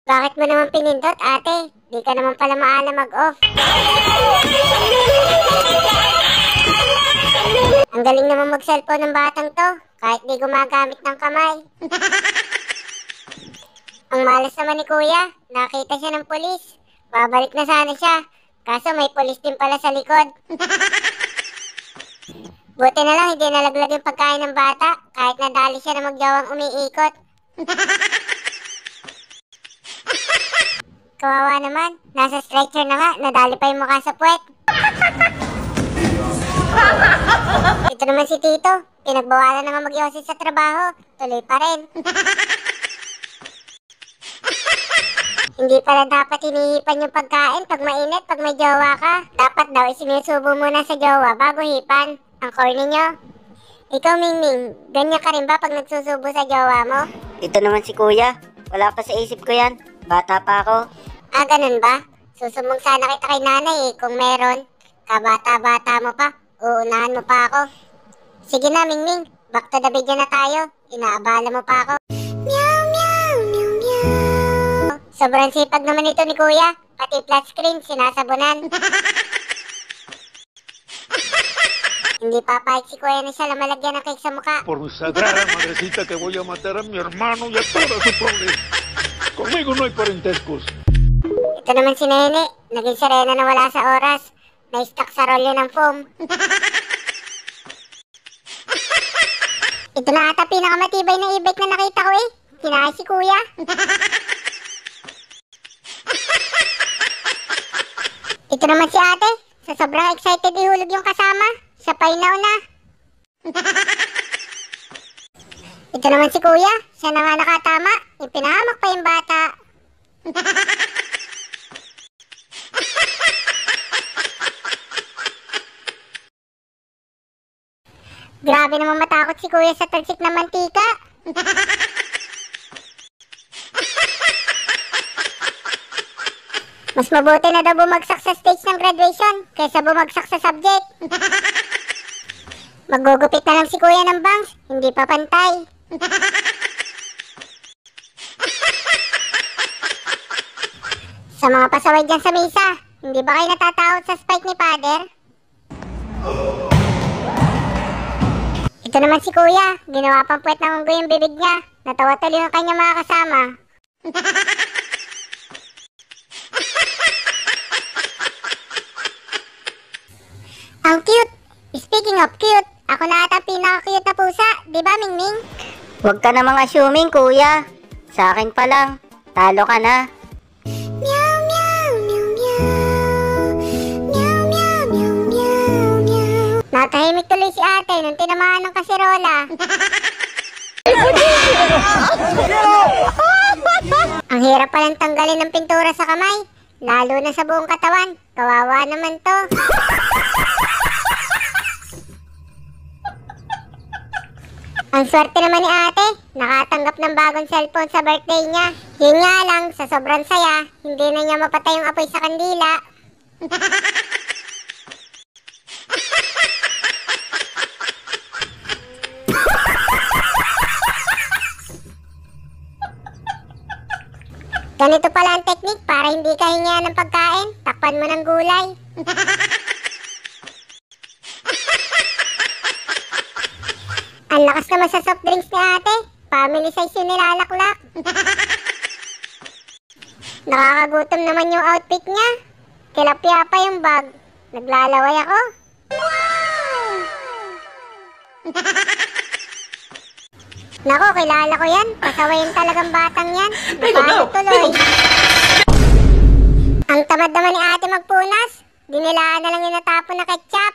Bakit mo naman pinindot, ate? Di ka naman pala maalam mag-off. Ang galing naman mag-cellphone ng batang to, kahit di gumagamit ng kamay. Ang malas naman ni kuya, nakita siya ng pulis. Babalik na sana siya, kaso may pulis din pala sa likod. Buti na lang hindi nalaglag yung pagkain ng bata, kahit nadali siya na magjawang umiikot. Kawawa naman, nasa stretcher na nga, nadali pa yung mukha sa puwet. Ito naman si Tito, pinagbawalan na nga mag-yosis sa trabaho, tuloy pa rin. Hindi pala dapat hinihipan yung pagkain pag mainit, pag may jowa ka. Dapat daw isinusubo muna sa jowa bago hipan. Ang corny nyo. Ikaw, Mingming, ganyan ka rin ba pag nagsusubo sa jowa mo? Ito naman si kuya. Wala pa sa isip ko yan. Bata pa ako. Ah, ganun ba? Susumong sana kita kay nanay kung meron. Kabata-bata mo pa, uunahan mo pa ako. Sige na, Mingming, back to the video na tayo. Inaabala mo pa ako. Meow, meow, meow, meow. Sobrang sipag naman ito ni kuya. Pati flat screen, sinasabunan. Hindi papayag si kuya na siya na malagyan ng cake sa mukha. Por mi sagrada madrecita que voy a matar a mi hermano y a todo su problema. Conmigo no hay parentescos. Ito naman si Nene, naging serena na wala sa oras. Na-stuck sa rolyo ng foam. Ito na ata pinakamatibay na e-bike na nakita ko eh. Kinaya si kuya. Ito naman si ate, sa sobrang excited ihulog yung kasama. Siya pa na. Ito naman si kuya, siya na nga nakatama. Ipinahamak pa yung bata. Grabe naman matakot si kuya sa talsik na mantika. Mas mabuti na daw bumagsak sa stage ng graduation kaysa bumagsak sa subject. Magugupit na lang si kuya ng bangs, hindi pa pantay. Sa mga pasaway dyan sa misa, hindi ba kayo natatakot sa spike ni Father? Ito naman si kuya, ginawa pang puwet ng unggoy yung bibig niya. Natawa tuloy yung kanyang mga kasama. Ang cute! Speaking of cute, ako na ata pinaka-cute na pusa, di ba Mingming? Huwag ka namang assuming kuya. Sa akin pa lang. Talo ka na. Meow, meow, meow, meow. Meow, meow, meow, meow, meow. Natahimik tuloy si ate nung tinamaan ng kaserola. Ang hirap palang tanggalin ng pintura sa kamay, lalo na sa buong katawan. Kawawa naman to. Ang swerte naman ni ate, nakatanggap ng bagong cellphone sa birthday niya. Yun nga lang, sa sobrang saya, hindi na niya mapatay yung apoy sa kandila. Ganito pala ang technique para hindi ka hingian ng pagkain, takpan mo ng gulay. Ang lakas naman sa soft drinks ni ate. Family size yung nilalaklak. Nakakagutom naman yung outfit niya. Tilapia pa yung bag. Naglalaway ako. Nako, kilala ko yan. Pasaway yung talagang batang yan. Bakit tuloy? Ang tamad naman ni ate magpunas. Dinilaan na lang yung natapon na ketchup.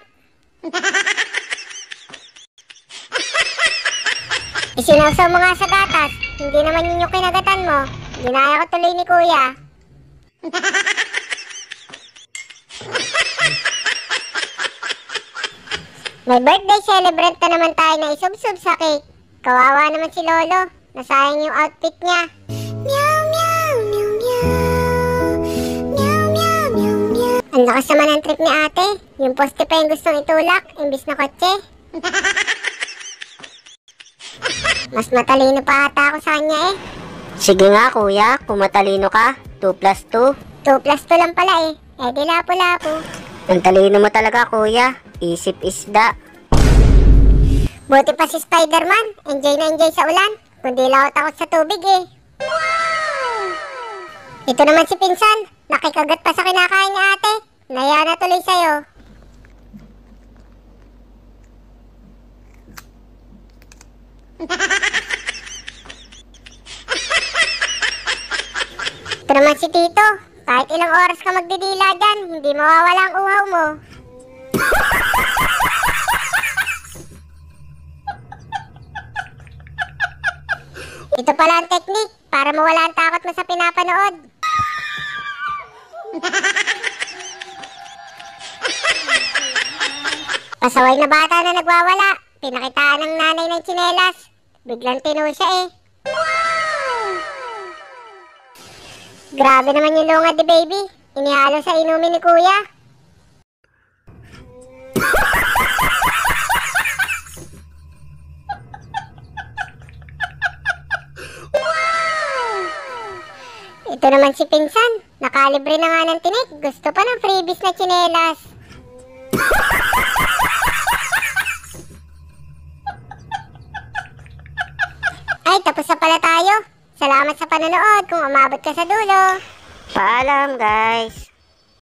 Isinawsaw mo nga sa gatas, hindi naman yun yung kinagatan mo. Ginaya ko tuloy ni kuya. May birthday celebrant na naman tayo na isubsub sa cake. Kawawa naman si Lolo, nasayang yung outfit niya. Meow, meow, meow, meow. Meow, meow, meow, meow. Ang lakas naman ang trip ni ate. Yung poste pa yung gustong itulak, imbis na kotse. Mas matalino pa ata ako sa kanya eh. Sige nga kuya, kung matalino ka, 2 plus 2. 2 plus 2 lang pala eh. Eh di lapo-lapo. Ang talino mo talaga kuya, isip isda. Buti pa si Spider-Man. Enjoy na enjoy sa ulan. Kundi lang ako takot sa tubig eh. Ito naman si Pinsan. Nakikagat pa sa kinakain ni ate. Naya na tuloy sa'yo. Ito naman si Tito. Kahit ilang oras ka magdidila dyan, hindi mawawala ang uhaw mo. Ito pala ang technique para mawala ang takot mo sa pinapanood. Pasaway na bata na nagwawala. Pinakitaan ng nanay ng tsinelas. Biglang tinu siya eh. Grabe naman yung lungad ni baby. Inihalo sa inumin ni kuya. Ito naman si Pinsan. Nakalibre na nga ng tinik. Gusto pa ng freebies na tsinelas. Ay, tapos na pala tayo. Salamat sa panonood kung umabot ka sa dulo. Paalam guys.